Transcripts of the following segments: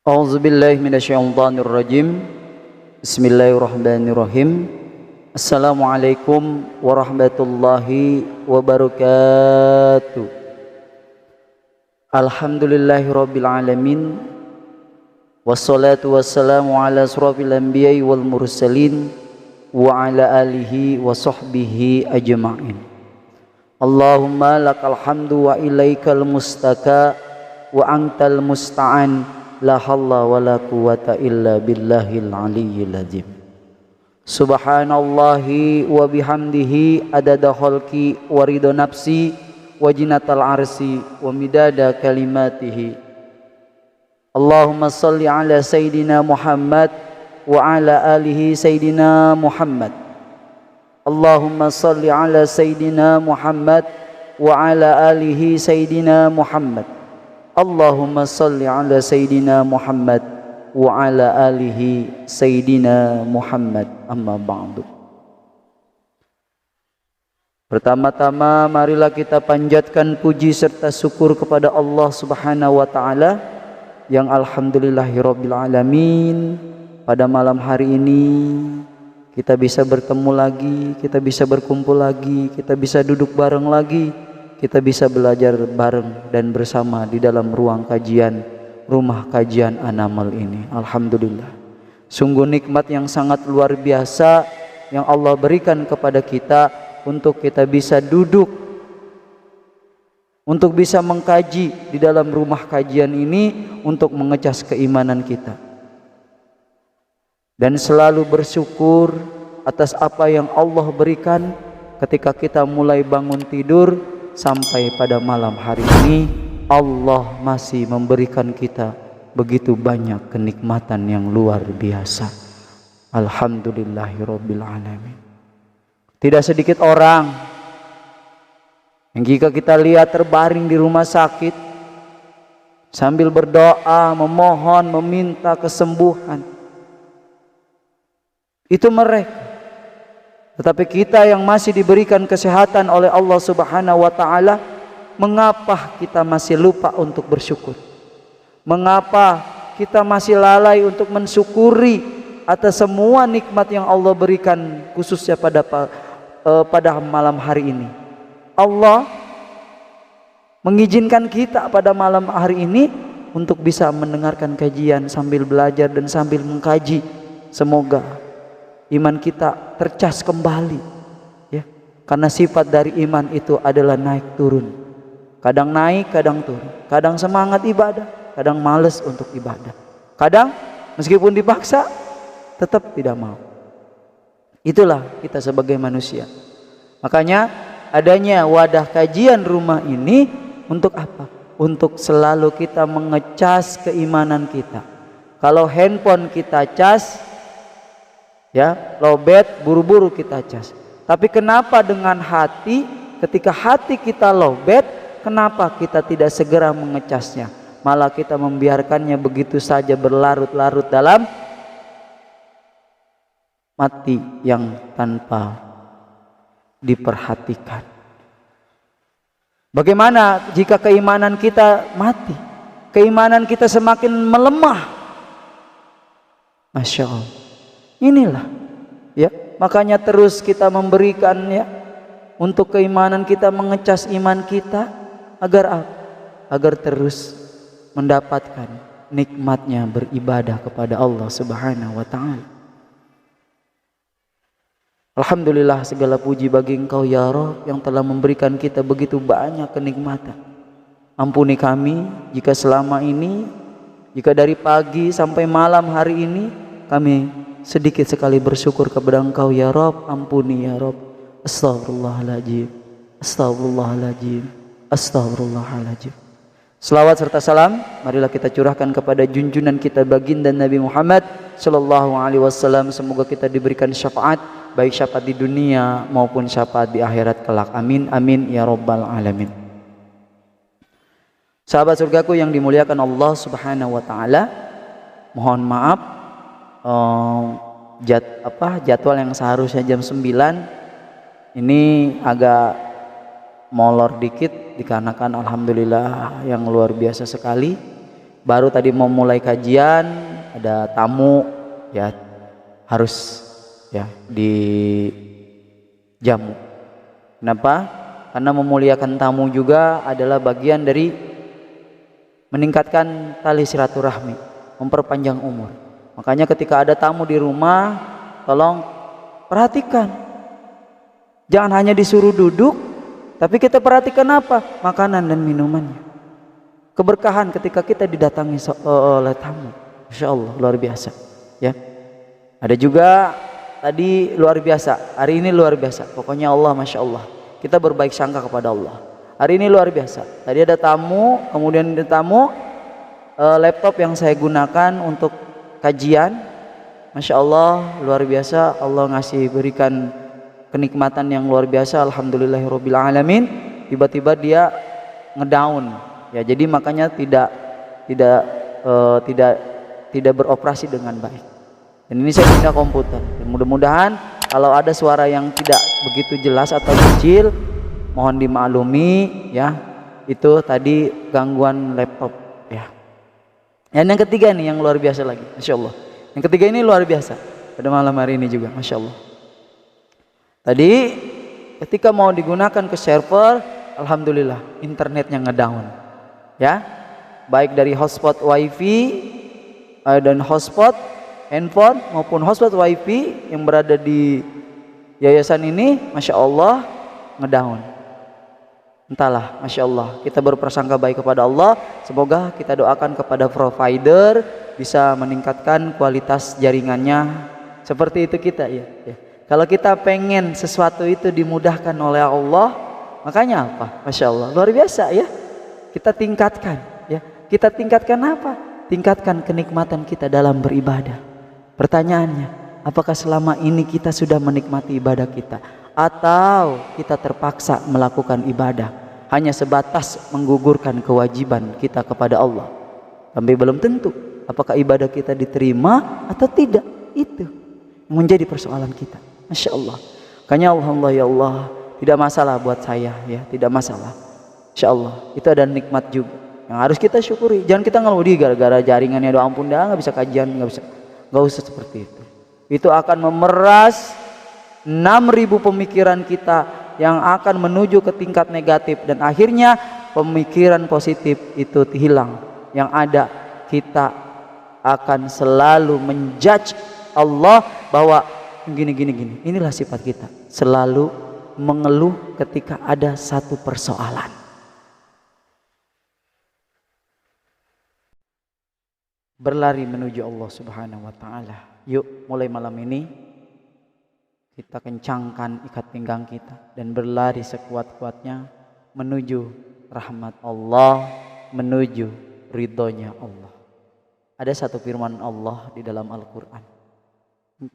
A'udzubillahi minasyaitonirrajim. Bismillahirrahmanirrahim. Assalamualaikum warahmatullahi wabarakatuh. Alhamdulillahirabbil alamin. Wassalatu wassalamu ala asrofil anbiya'i wal mursalin wa ala alihi wa sahbihi ajma'in. Allahumma lakal hamdu wa ilaikal mustaka wa antal musta'an. La halla wa la quwata illa billahil aliyyil azim. Subhanallahi wa bihamdihi adada khalqi wa ridha nafsi wa jinatal arsi wa midada kalimatihi. Allahumma salli ala sayyidina Muhammad wa ala alihi sayyidina Muhammad. Allahumma salli ala sayyidina Muhammad wa ala alihi sayyidina Muhammad. Allahumma salli ala sayyidina Muhammad wa ala alihi sayyidina Muhammad, amma ba'du. Pertama-tama marilah kita panjatkan puji serta syukur kepada Allah Subhanahu wa taala yang alhamdulillahirabbil alamin. Pada malam hari ini kita bisa bertemu lagi, kita bisa berkumpul lagi, kita bisa duduk bareng lagi, kita bisa belajar bareng dan bersama di dalam ruang kajian rumah kajian An-Naml ini. Alhamdulillah, sungguh nikmat yang sangat luar biasa yang Allah berikan kepada kita untuk kita bisa duduk, untuk bisa mengkaji di dalam rumah kajian ini, untuk mengecas keimanan kita dan selalu bersyukur atas apa yang Allah berikan ketika kita mulai bangun tidur sampai pada malam hari ini. Allah masih memberikan kita begitu banyak kenikmatan yang luar biasa. Alhamdulillahirabbil alamin. Tidak sedikit orang yang jika kita lihat terbaring di rumah sakit sambil berdoa, memohon, meminta kesembuhan, itu mereka. Tetapi kita yang masih diberikan kesehatan oleh Allah Subhanahu wa taala, mengapa kita masih lupa untuk bersyukur? Mengapa kita masih lalai untuk mensyukuri atas semua nikmat yang Allah berikan, khususnya pada malam hari ini? Allah mengizinkan kita pada malam hari ini untuk bisa mendengarkan kajian sambil belajar dan sambil mengkaji. Semoga iman kita tercas kembali, ya. Karena sifat dari iman itu adalah naik turun. Kadang naik, kadang turun. Kadang semangat ibadah, kadang malas untuk ibadah. Kadang meskipun dipaksa tetap tidak mau. Itulah kita sebagai manusia. Makanya adanya wadah kajian rumah ini untuk apa? Untuk selalu kita mengecas keimanan kita. Kalau handphone kita cas, ya, lowbat, buru-buru kita cas. Tapi kenapa dengan hati, ketika hati kita lowbat, kenapa kita tidak segera mengecasnya? Malah kita membiarkannya begitu saja berlarut-larut dalam mati yang tanpa diperhatikan. Bagaimana jika keimanan kita mati? Keimanan kita semakin melemah. Masya Allah. Inilah, ya, makanya terus kita memberikannya untuk keimanan kita, mengecas iman kita agar apa? Agar terus mendapatkan nikmatnya beribadah kepada Allah Subhanahu wa taala. Alhamdulillah, segala puji bagi Engkau ya Rabb yang telah memberikan kita begitu banyak kenikmatan. Ampuni kami jika selama ini, jika dari pagi sampai malam hari ini kami sedikit sekali bersyukur kepada Engkau ya Rabb. Ampuni ya Rabb. Astaghfirullahaladzim, astaghfirullahaladzim, astaghfirullahaladzim. Selawat serta salam marilah kita curahkan kepada junjungan kita baginda Nabi Muhammad sallallahu alaihi wasallam. Semoga kita diberikan syafaat, baik syafaat di dunia maupun syafaat di akhirat kelak. Amin amin ya rabbal alamin. Sahabat surgaku yang dimuliakan Allah Subhanahu wa taala, mohon maaf jadwal yang seharusnya jam 9 ini agak molor dikit dikarenakan alhamdulillah yang luar biasa sekali baru tadi mau mulai kajian, ada tamu, ya harus ya dijamu. Kenapa? Karena memuliakan tamu juga adalah bagian dari meningkatkan tali silaturahmi, memperpanjang umur. Makanya ketika ada tamu di rumah, tolong perhatikan. Jangan hanya disuruh duduk, tapi kita perhatikan apa? Makanan dan minumannya. Keberkahan ketika kita didatangi oleh tamu, Masya Allah, luar biasa ya. Ada juga tadi luar biasa, hari ini luar biasa, pokoknya Allah, Masya Allah, kita berbaik sangka kepada Allah. Hari ini luar biasa, tadi ada tamu, kemudian ada tamu, laptop yang saya gunakan untuk kajian, Masya Allah, luar biasa, Allah ngasih berikan kenikmatan yang luar biasa, alhamdulillahirabbil alamin. Tiba-tiba dia ngedown. Ya, jadi makanya tidak beroperasi dengan baik. Dan ini saya punya komputer. Dan mudah-mudahan kalau ada suara yang tidak begitu jelas atau kecil, mohon dimaklumi ya. Itu tadi gangguan laptop ya. Dan yang ketiga nih yang luar biasa lagi, Masya Allah. Yang ketiga ini luar biasa pada malam hari ini juga, Masya Allah. Tadi ketika mau digunakan ke server, alhamdulillah internetnya ngedown. Ya, baik dari hotspot wifi dan hotspot handphone maupun hotspot wifi yang berada di yayasan ini, Masya Allah ngedown. Entahlah, Masya Allah, kita berprasangka baik kepada Allah. Semoga kita doakan kepada provider bisa meningkatkan kualitas jaringannya. Seperti itu kita ya. Kalau kita pengen sesuatu itu dimudahkan oleh Allah, makanya apa? Masya Allah, luar biasa ya. Kita tingkatkan ya. Kita tingkatkan apa? Tingkatkan kenikmatan kita dalam beribadah. Pertanyaannya, apakah selama ini kita sudah menikmati ibadah kita, atau kita terpaksa melakukan ibadah hanya sebatas menggugurkan kewajiban kita kepada Allah? Tapi belum tentu apakah ibadah kita diterima atau tidak. Itu yang menjadi persoalan kita. Masya Allah. Makanya alhamdulillah ya Allah, tidak masalah buat saya ya, tidak masalah. Insya Allah itu ada nikmat juga yang harus kita syukuri. Jangan kita ngeluh gara-gara jaringannya, doa ampun dah nggak bisa kajian, nggak usah seperti itu. Itu akan memeras 6.000 pemikiran kita yang akan menuju ke tingkat negatif, dan akhirnya pemikiran positif itu hilang. Yang ada kita akan selalu menjudge Allah bahwa gini. Inilah sifat kita, selalu mengeluh ketika ada satu persoalan. Berlari menuju Allah Subhanahu wa ta'ala. Yuk, mulai malam ini kita kencangkan ikat pinggang kita dan berlari sekuat-kuatnya menuju rahmat Allah, menuju ridhonya Allah. Ada satu firman Allah di dalam Al-Quran.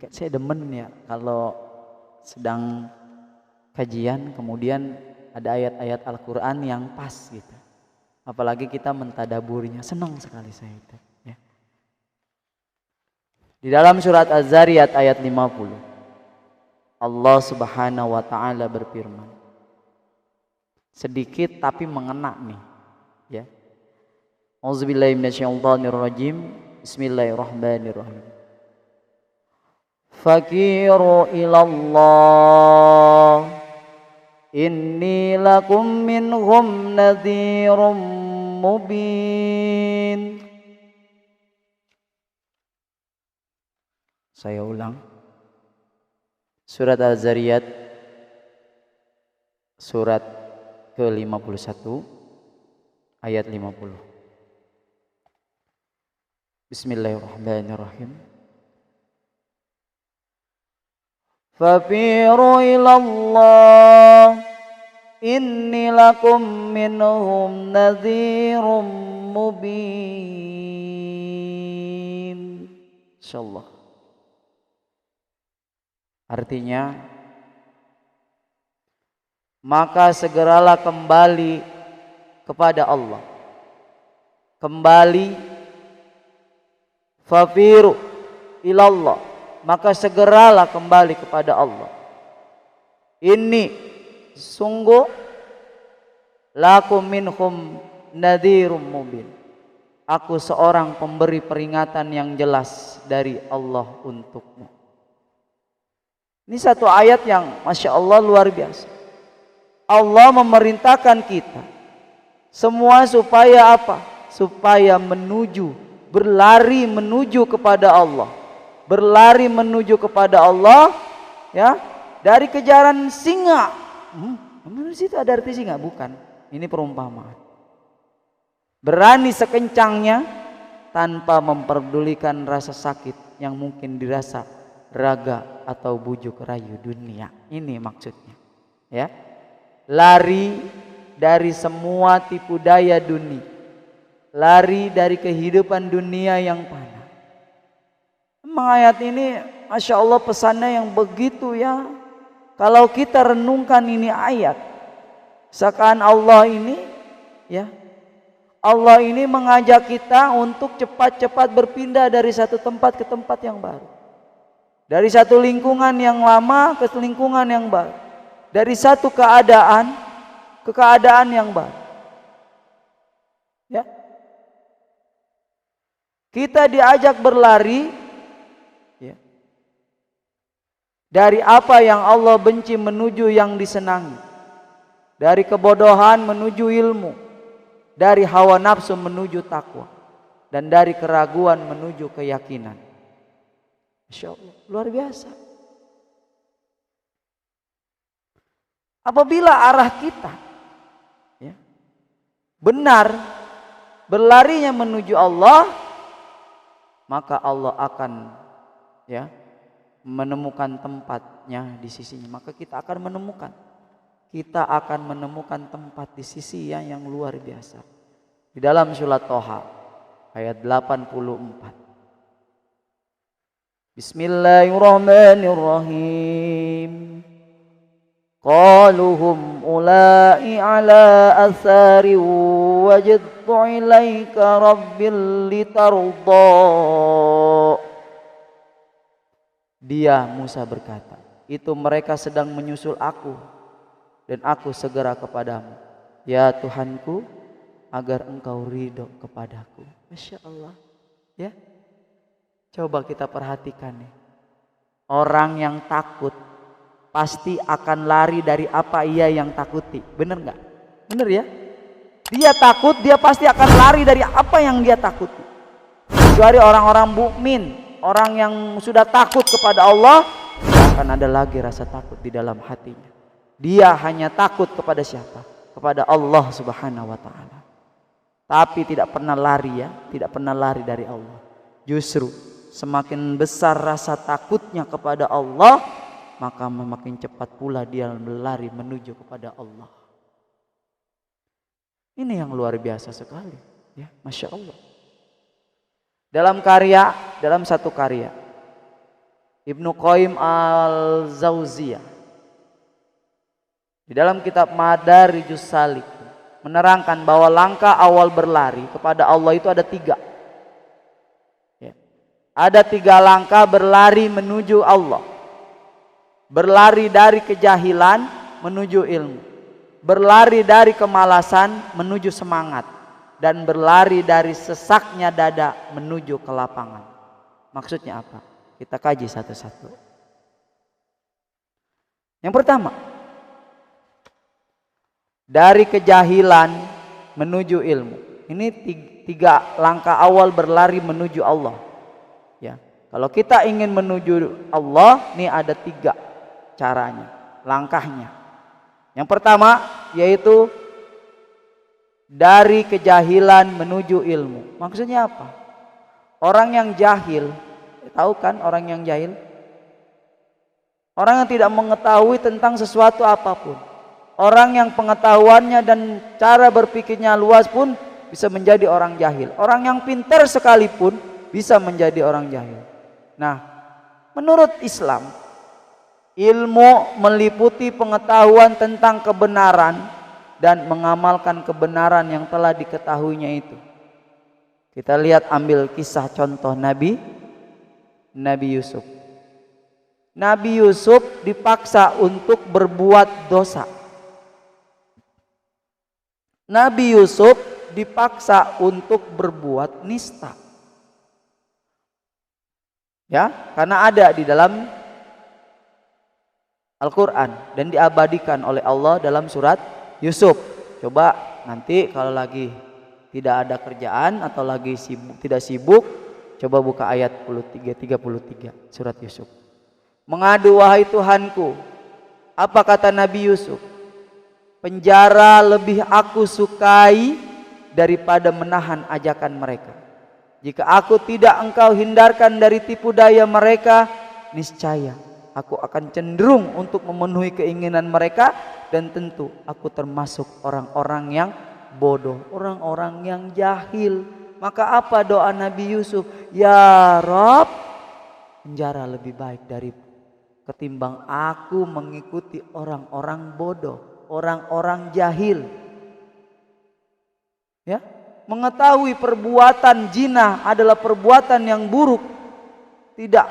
Saya demen ya kalau sedang kajian kemudian ada ayat-ayat Al-Quran yang pas gitu. Apalagi kita mentadaburnya, senang sekali saya itu. Di dalam surat Az-Zariyat ayat 50, Allah Subhanahu wa ta'ala berfirman, sedikit tapi mengena nih ya. Auzubillahi minasyaitonirrajim. Bismillahirrahmanirrahim. Fakiru ilallah inni lakum minhum nadhirum mubin. Saya ulang. Surat Az-Zariyat surat ke-51 ayat 50. Bismillahirrahmanirrahim. Fafiru ilallah inni lakum minhum nadhirum mubin. Insyaallah. Artinya, maka segeralah kembali kepada Allah. Kembali, fafiru ilallah, maka segeralah kembali kepada Allah. Ini sungguh lakum minhum nadhirum mubin. Aku seorang pemberi peringatan yang jelas dari Allah untukmu. Ini satu ayat yang Masya Allah luar biasa. Allah memerintahkan kita semua supaya apa? Supaya berlari menuju kepada Allah. Berlari menuju kepada Allah, ya, dari kejaran singa. Di situ ada arti singa? Bukan. Ini perumpamaan. Berani sekencangnya tanpa memperdulikan rasa sakit yang mungkin dirasa raga atau bujuk rayu dunia. Ini maksudnya, ya. Lari dari semua tipu daya dunia. Lari dari kehidupan dunia yang fana. Memang ayat ini Masya Allah pesannya yang begitu, ya. Kalau kita renungkan ini ayat, seakan Allah ini, ya, Allah ini mengajak kita untuk cepat-cepat berpindah dari satu tempat ke tempat yang baru. Dari satu lingkungan yang lama ke lingkungan yang baru. Dari satu keadaan ke keadaan yang baru. Ya. Kita diajak berlari, ya, dari apa yang Allah benci menuju yang disenangi. Dari kebodohan menuju ilmu. Dari hawa nafsu menuju takwa, dan dari keraguan menuju keyakinan. Masya Allah, luar biasa. Apabila arah kita, ya, benar berlarinya menuju Allah, maka Allah akan, ya, menemukan tempatnya di sisinya. Maka kita akan menemukan tempat di sisi yang luar biasa. Di dalam surat Toha ayat 84. Bismillahirrahmanirrahim. Qaluhum ulai ala athari wajadtu ilaika rabbil litarda. Dia Musa berkata, itu mereka sedang menyusul aku, dan aku segera kepadamu, ya Tuhanku, agar engkau ridho kepadaku. Masya Allah, ya. Coba kita perhatikan nih. Orang yang takut pasti akan lari dari apa ia yang takuti. Bener nggak? Bener ya. Dia takut, dia pasti akan lari dari apa yang dia takuti. Kecuali orang-orang mukmin, orang yang sudah takut kepada Allah, tidak akan ada lagi rasa takut di dalam hatinya. Dia hanya takut kepada siapa? Kepada Allah Subhanahu wa ta'ala. Tapi tidak pernah lari, ya, tidak pernah lari dari Allah. Justru semakin besar rasa takutnya kepada Allah, maka semakin cepat pula dia berlari menuju kepada Allah. Ini yang luar biasa sekali, ya, Masya Allah. Dalam satu karya Ibnu Qayyim al-Jauziyah, di dalam kitab Madarijus Salik, menerangkan bahwa langkah awal berlari kepada Allah itu ada 3. Ya. Ada 3 langkah berlari menuju Allah. Berlari dari kejahilan menuju ilmu. Berlari dari kemalasan menuju semangat. Dan berlari dari sesaknya dada menuju kelapangan. Maksudnya apa? Kita kaji satu-satu. Yang pertama, dari kejahilan menuju ilmu. Ini 3 langkah awal berlari menuju Allah. Ya, kalau kita ingin menuju Allah, ini ada 3 caranya, langkahnya. Yang pertama yaitu dari kejahilan menuju ilmu. Maksudnya apa? Orang yang jahil, tahu kan orang yang jahil? Orang yang tidak mengetahui tentang sesuatu apapun. Orang yang pengetahuannya dan cara berpikirnya luas pun bisa menjadi orang jahil. Orang yang pintar sekalipun bisa menjadi orang jahil. Nah, menurut Islam, ilmu meliputi pengetahuan tentang kebenaran dan mengamalkan kebenaran yang telah diketahuinya itu. Kita lihat, ambil kisah contoh Nabi Yusuf. Nabi Yusuf dipaksa untuk berbuat dosa. Nabi Yusuf dipaksa untuk berbuat nista. Ya, karena ada di dalam Al-Quran dan diabadikan oleh Allah dalam surat Yusuf. Coba nanti kalau lagi tidak ada kerjaan atau lagi tidak sibuk, coba buka ayat 33 surat Yusuf. Mengadu wahai Tuhanku, apa kata Nabi Yusuf? Penjara lebih aku sukai daripada menahan ajakan mereka. Jika aku tidak engkau hindarkan dari tipu daya mereka, niscaya aku akan cenderung untuk memenuhi keinginan mereka, dan tentu aku termasuk orang-orang yang bodoh, orang-orang yang jahil. Maka apa doa Nabi Yusuf? Ya Rob, penjara lebih baik dari ketimbang aku mengikuti orang-orang bodoh, orang-orang jahil. Ya, mengetahui perbuatan zina adalah perbuatan yang buruk, tidak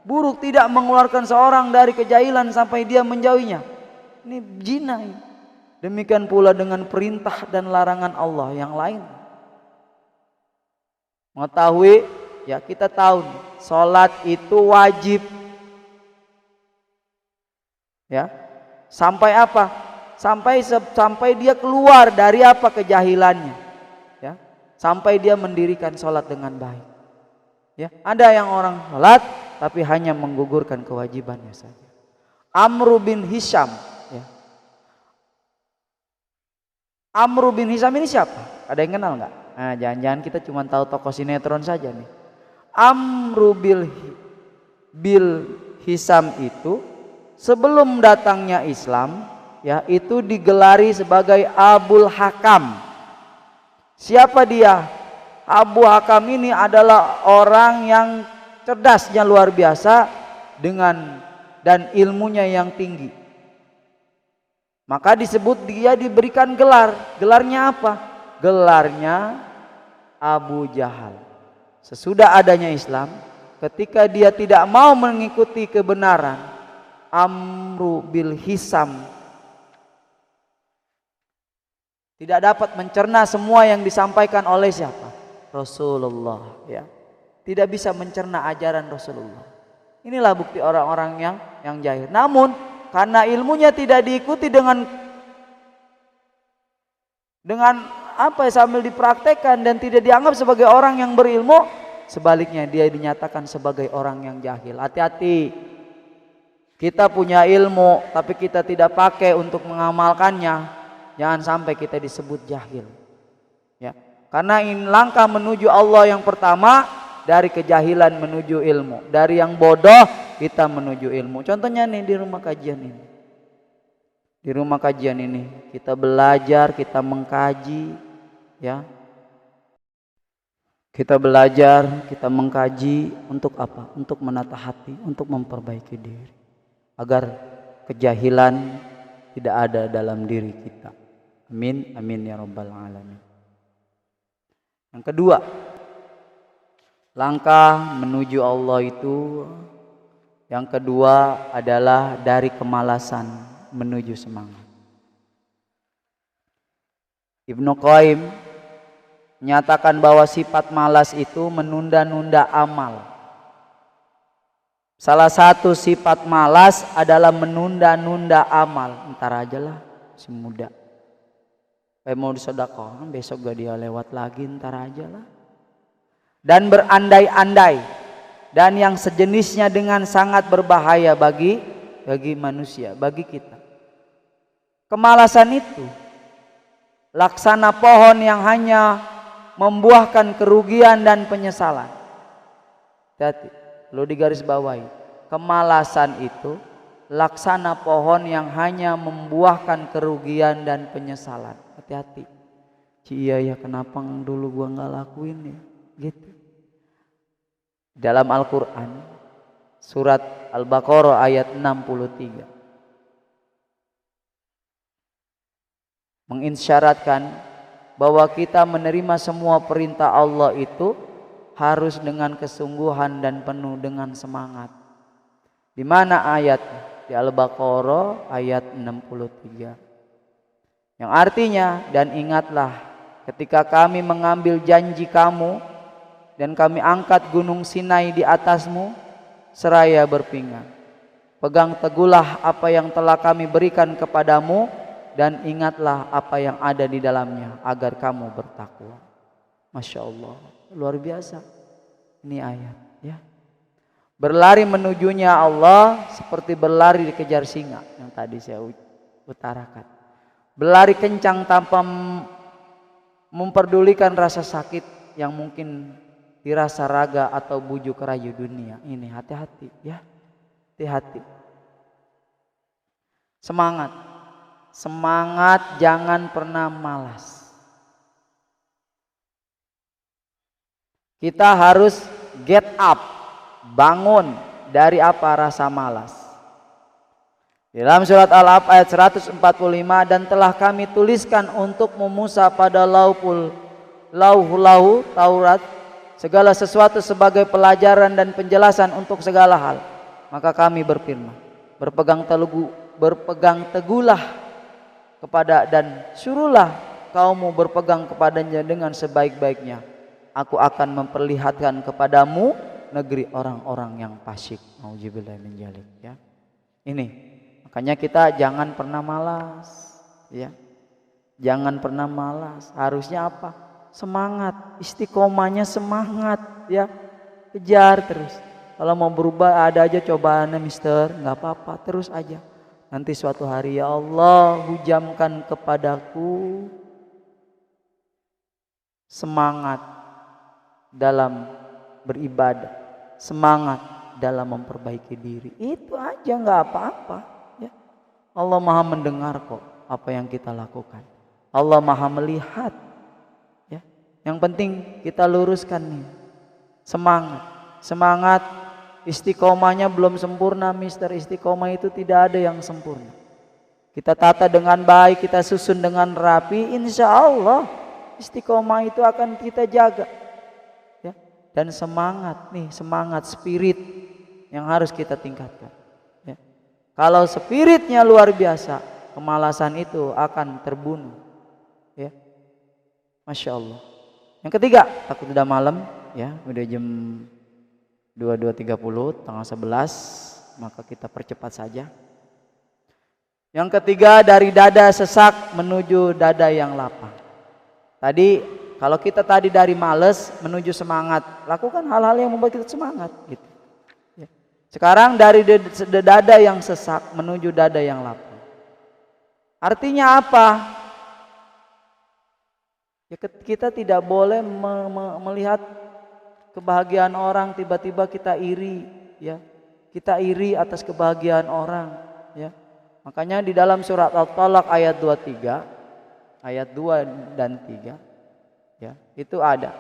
buruk, tidak mengeluarkan seorang dari kejahilan sampai dia menjauhinya. Ini zina ini. Demikian pula dengan perintah dan larangan Allah yang lain. Mengetahui, ya kita tahu salat itu wajib. Ya. Sampai apa? Sampai dia keluar dari apa kejahilannya. Ya, sampai dia mendirikan sholat dengan baik. Ya, ada yang orang sholat tapi hanya menggugurkan kewajibannya saja. Amr bin Hisham. Ya. Amr bin Hisham ini siapa? Ada yang kenal nggak? Nah, jangan-jangan kita cuma tahu tokoh sinetron saja nih. Amr bin Hisham itu sebelum datangnya Islam, ya, itu digelari sebagai Abul Hakam. Siapa dia? Abu Hakam ini adalah orang yang cerdasnya luar biasa dan ilmunya yang tinggi. Maka disebut dia diberikan gelar. Gelarnya apa? Gelarnya Abu Jahal. Sesudah adanya Islam, ketika dia tidak mau mengikuti kebenaran, Amr bin Hisham tidak dapat mencerna semua yang disampaikan oleh siapa? Rasulullah, ya. Tidak bisa mencerna ajaran Rasulullah. Inilah bukti orang-orang yang jahil. Namun karena ilmunya tidak diikuti dengan apa sambil dipraktekkan dan tidak dianggap sebagai orang yang berilmu, sebaliknya dia dinyatakan sebagai orang yang jahil. Hati-hati. Kita punya ilmu tapi kita tidak pakai untuk mengamalkannya, jangan sampai kita disebut jahil. Ya. Karena ini langkah menuju Allah yang pertama, dari kejahilan menuju ilmu, dari yang bodoh kita menuju ilmu. Contohnya nih di rumah kajian ini. Di rumah kajian ini kita belajar, kita mengkaji, ya. Kita belajar, kita mengkaji untuk apa? Untuk menata hati, untuk memperbaiki diri, agar kejahilan tidak ada dalam diri kita. Amin, amin ya rabbal alamin. Yang kedua, langkah menuju Allah itu, yang kedua adalah dari kemalasan menuju semangat. Ibnu Qayyim menyatakan bahwa sifat malas itu menunda-nunda amal. Salah satu sifat malas adalah menunda-nunda amal. Ntar aja lah, masih muda. Kayak mau disedekah, besok gak dia lewat lagi, ntar aja lah. Dan berandai-andai, dan yang sejenisnya dengan sangat berbahaya bagi manusia, bagi kita. Kemalasan itu laksana pohon yang hanya membuahkan kerugian dan penyesalan. Hati-hati, lo digaris bawahi. Kemalasan itu laksana pohon yang hanya membuahkan kerugian dan penyesalan. Hati-hati. Iya ya, kenapa dulu gua nggak lakuin ya? Gitu. Dalam Al-Quran surat Al-Baqarah ayat 63 mengisyaratkan bahwa kita menerima semua perintah Allah itu harus dengan kesungguhan dan penuh dengan semangat. Di mana ayat? Di Al-Baqarah ayat 63. Yang artinya, dan ingatlah ketika kami mengambil janji kamu dan kami angkat gunung Sinai di atasmu seraya berpinggan. Pegang teguhlah apa yang telah kami berikan kepadamu dan ingatlah apa yang ada di dalamnya agar kamu bertakwa. Masya Allah, luar biasa ini ayat ya. Berlari menujunya Allah seperti berlari dikejar singa yang tadi saya utarakan. Berlari kencang tanpa memperdulikan rasa sakit yang mungkin dirasa raga atau bujuk rayu dunia. Ini hati-hati ya. Hati-hati. Semangat. Semangat, jangan pernah malas. Kita harus get up, bangun dari apa? Rasa malas. Di dalam surat Al-Alaq ayat 145, dan telah kami tuliskan untuk Musa pada lauhu Taurat segala sesuatu sebagai pelajaran dan penjelasan untuk segala hal. Maka kami berfirman, berpegang teguhlah kepada dan suruhlah kaummu berpegang kepadanya dengan sebaik-baiknya. Aku akan memperlihatkan kepadamu negeri orang-orang yang fasik. Auzubillahi min dzalik ya. Ini makanya kita jangan pernah malas ya. Jangan pernah malas. Harusnya apa? Semangat, istiqomahnya semangat ya. Kejar terus. Kalau mau berubah ada aja cobaannya mister, nggak apa-apa, terus aja. Nanti suatu hari ya Allah hujamkan kepadaku semangat dalam beribadah, semangat dalam memperbaiki diri. Itu aja, nggak apa-apa ya. Allah Maha mendengar kok apa yang kita lakukan. Allah Maha melihat ya. Yang penting kita luruskan nih. Semangat. Istiqomahnya belum sempurna mister. Istiqomah itu tidak ada yang sempurna. Kita tata dengan baik, kita susun dengan rapi, insya Allah istiqomah itu akan kita jaga ya. Dan semangat nih, semangat spirit yang harus kita tingkatkan ya. Kalau spiritnya luar biasa, kemalasan itu akan terbunuh ya. Masya Allah. Yang ketiga, takut udah malam ya, udah jam 22.30, tanggal 11, maka kita percepat saja. Yang ketiga, dari dada sesak menuju dada yang lapang. Tadi kalau kita tadi dari males menuju semangat, lakukan hal-hal yang membuat kita semangat gitu. Ya. Sekarang dari dada yang sesak menuju dada yang lapang. Artinya apa? Ya, kita tidak boleh melihat kebahagiaan orang tiba-tiba kita iri ya. Kita iri atas kebahagiaan orang ya. Makanya di dalam surat At-Talaq ayat 23, ayat 2 dan 3 ya, itu ada.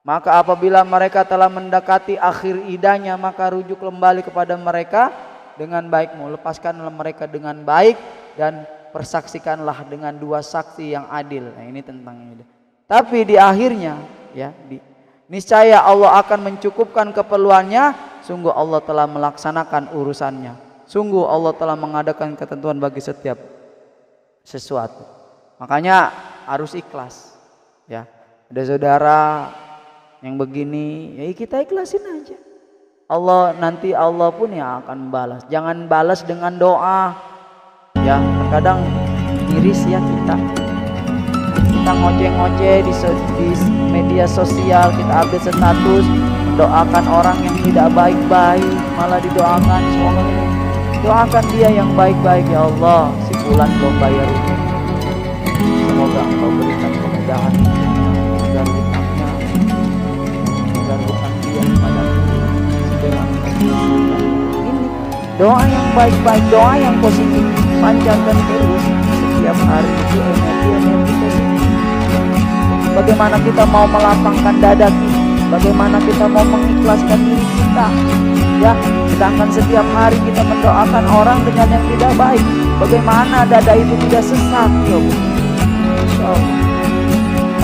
Maka apabila mereka telah mendekati akhir idahnya, maka rujuk kembali kepada mereka dengan baikmu. Lepaskanlah mereka dengan baik dan persaksikanlah dengan dua saksi yang adil. Nah, ini tentang ini. Tapi di akhirnya ya, niscaya Allah akan mencukupkan keperluannya. Sungguh Allah telah melaksanakan urusannya. Sungguh Allah telah mengadakan ketentuan bagi setiap sesuatu. Makanya harus ikhlas ya. Ada saudara yang begini, ya kita ikhlasin aja. Nanti Allah pun yang akan balas. Jangan balas dengan doa ya. Terkadang iris ya kita ngoceh-ngoceh di media sosial, kita update status mendoakan orang yang tidak baik-baik, malah didoakan semoga doakan dia yang baik-baik ya Allah, si fulan belum bayar ini, semoga Engkau berikan kemudahan agar hutang dia kepadamu segera ini doa yang baik-baik, doa yang positif, panjangkan terus setiap hari itu energi positif. Bagaimana kita mau melapangkan dada kita, bagaimana kita mau mengikhlaskan diri kita ya. Kita akan setiap hari kita mendoakan orang dengan yang tidak baik. Bagaimana dada itu tidak sesat ya,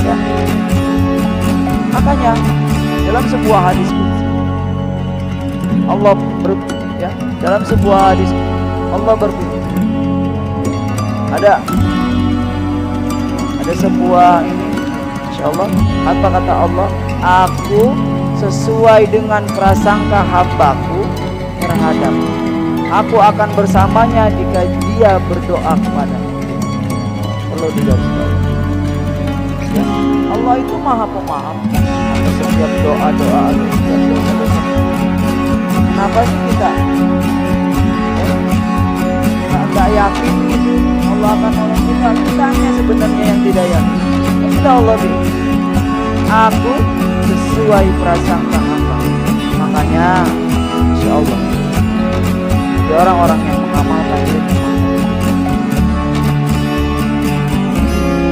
ya. Makanya dalam sebuah hadis Allah ya, dalam sebuah hadis Allah berfirman, ada Ada sebuah ini, Insya Allah, apa kata Allah? Aku sesuai dengan prasangka hambaku terhadap. Aku akan bersamanya jika dia berdoa kepadaku. Perlu digarisbawahi. Ya, Allah itu Maha Pemaaf atas setiap doa-doa, atas setiap dosa-dosa. Kenapa sih kita nggak yakin gitu Allah akan nolong kita? Kitanya sebenarnya yang tidak yakin. Sudah Allah bilang, aku sesuai prasangka hamba. Makanya Insya Allah di orang-orang yang mengamalkan ilmu,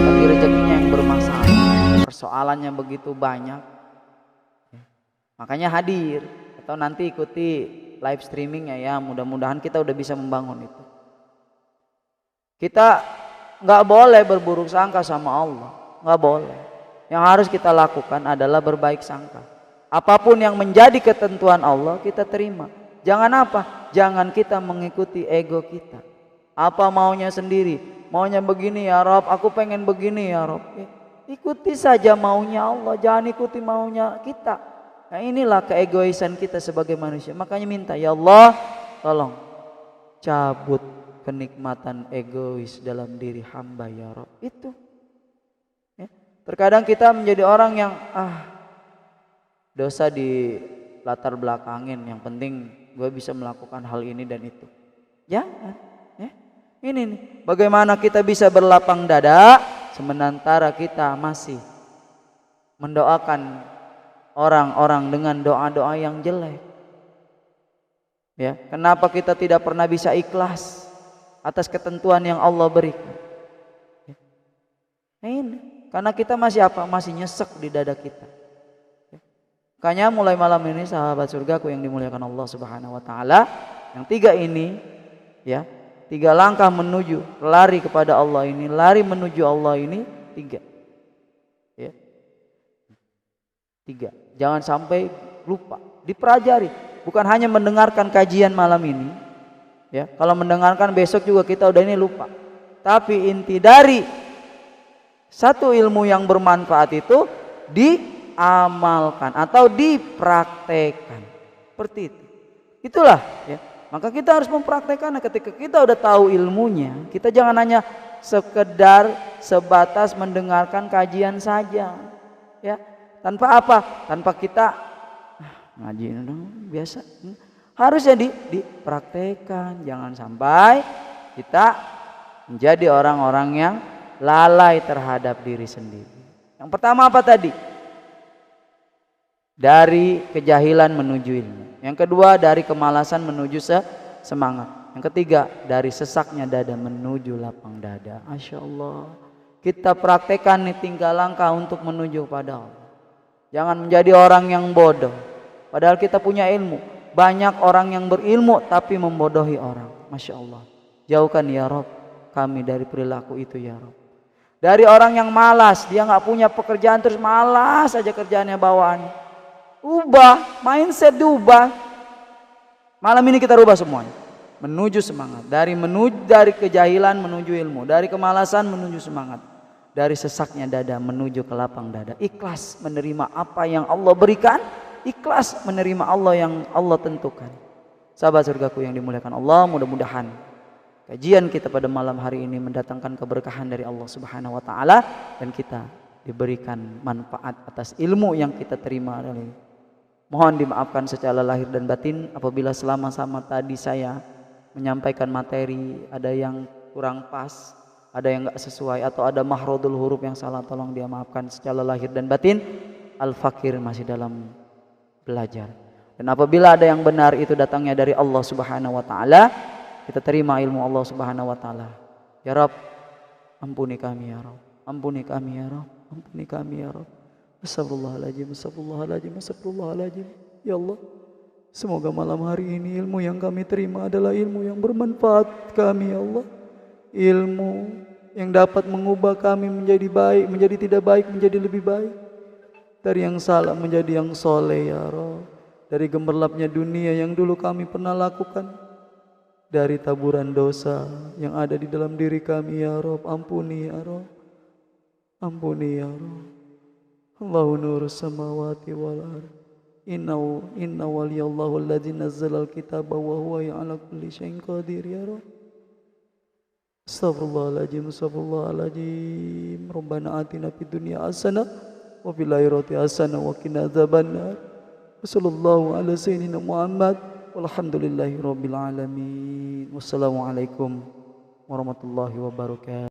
tapi rezekinya yang bermasalah, persoalannya begitu banyak, makanya hadir atau nanti ikuti live streamingnya ya. Mudah-mudahan kita udah bisa membangun itu. Kita nggak boleh berburuk sangka sama Allah, nggak boleh. Yang harus kita lakukan adalah berbaik sangka. Apapun yang menjadi ketentuan Allah kita terima. Jangan apa? Jangan kita mengikuti ego kita. Apa maunya sendiri? Maunya begini ya Rob, aku pengen begini ya Rob. Ikuti saja maunya Allah, jangan ikuti maunya kita. Nah inilah keegoisan kita sebagai manusia. Makanya minta, ya Allah tolong cabut kenikmatan egois dalam diri hamba ya Rob. Itu ya. Terkadang kita menjadi orang yang dosa di latar belakangin, yang penting gue bisa melakukan hal ini dan itu. Jangan ya. Ini nih, bagaimana kita bisa berlapang dada sementara kita masih mendoakan orang-orang dengan doa-doa yang jelek. Ya, kenapa kita tidak pernah bisa ikhlas atas ketentuan yang Allah berikan? Ya. Nah ini, karena kita masih apa? Masih nyesek di dada kita. Ya. Makanya mulai malam ini sahabat surgaku yang dimuliakan Allah Subhanahu wa taala, yang tiga ini ya, tiga langkah menuju lari kepada Allah ini, lari menuju Allah ini, tiga. Ya. Tiga. Jangan sampai lupa, dipelajari. Bukan hanya mendengarkan kajian malam ini, ya. Kalau mendengarkan besok juga kita udah ini lupa. Tapi inti dari satu ilmu yang bermanfaat itu diamalkan atau dipraktekkan. Seperti itu. Itulah ya. Maka kita harus mempraktekkan. Ketika kita udah tahu ilmunya, kita jangan hanya sekedar sebatas mendengarkan kajian saja. Ya. Tanpa apa? Tanpa kita ngaji biasa. Harusnya dipraktekkan. Jangan sampai kita menjadi orang-orang yang lalai terhadap diri sendiri. Yang pertama apa tadi? Dari kejahilan menuju ilmu. Yang kedua dari kemalasan menuju semangat. Yang ketiga dari sesaknya dada menuju lapang dada. Masya Allah. Kita praktekkan nih tinggal langkah untuk menuju pada Allah. Jangan menjadi orang yang bodoh. Padahal kita punya ilmu. Banyak orang yang berilmu tapi membodohi orang. Masya Allah. Jauhkan ya Rob kami dari perilaku itu ya Rob. Dari orang yang malas, dia gak punya pekerjaan terus malas aja kerjaannya bawaan. Ubah, mindset diubah. Malam ini kita rubah semuanya. Menuju semangat. Dari kejahilan menuju ilmu. Dari kemalasan menuju semangat. Dari sesaknya dada menuju ke lapang dada. Ikhlas menerima apa yang Allah berikan. Ikhlas menerima Allah yang Allah tentukan. Sahabat surgaku yang dimuliakan Allah, mudah-mudahan kajian kita pada malam hari ini mendatangkan keberkahan dari Allah Subhanahu wa taala dan kita diberikan manfaat atas ilmu yang kita terima. Mohon dimaafkan secara lahir dan batin apabila selama-sama tadi saya menyampaikan materi ada yang kurang pas, ada yang enggak sesuai atau ada mahrodul huruf yang salah, tolong dia maafkan secara lahir dan batin. Al-fakir masih dalam belajar. Dan apabila ada yang benar itu datangnya dari Allah Subhanahu wa taala, kita terima ilmu Allah Subhanahu wa taala. Ya Rabb, ampuni kami ya Rabb. Ampuni kami ya Rabb. Ampuni kami ya Rabb. Astagfirullahaladzim, astagfirullahaladzim, astagfirullahaladzim. Ya Allah, semoga malam hari ini ilmu yang kami terima adalah ilmu yang bermanfaat kami ya Allah. Ilmu yang dapat mengubah kami menjadi baik, menjadi tidak baik, menjadi lebih baik. Dari yang salah menjadi yang soleh ya Rabb. Dari gemerlapnya dunia yang dulu kami pernah lakukan. Dari taburan dosa yang ada di dalam diri kami ya Rabb. Ampuni ya Rabb. Ampuni ya Rabb. Allahu nurus samawati wal ardh. Inna waliyallahu alladzi nazzala al-kitaba wa huwa ala kulli syai'in qadir ya Rabb. Astaghfirullahaladzim. Rabbana atina fid dunya hasanah wa fil akhirati hasanah wa qina adzabannar. Wassallallahu ala sayyidina Muhammad walhamdulillahi rabbil alamin. Wassalamualaikum warahmatullahi wabarakatuh.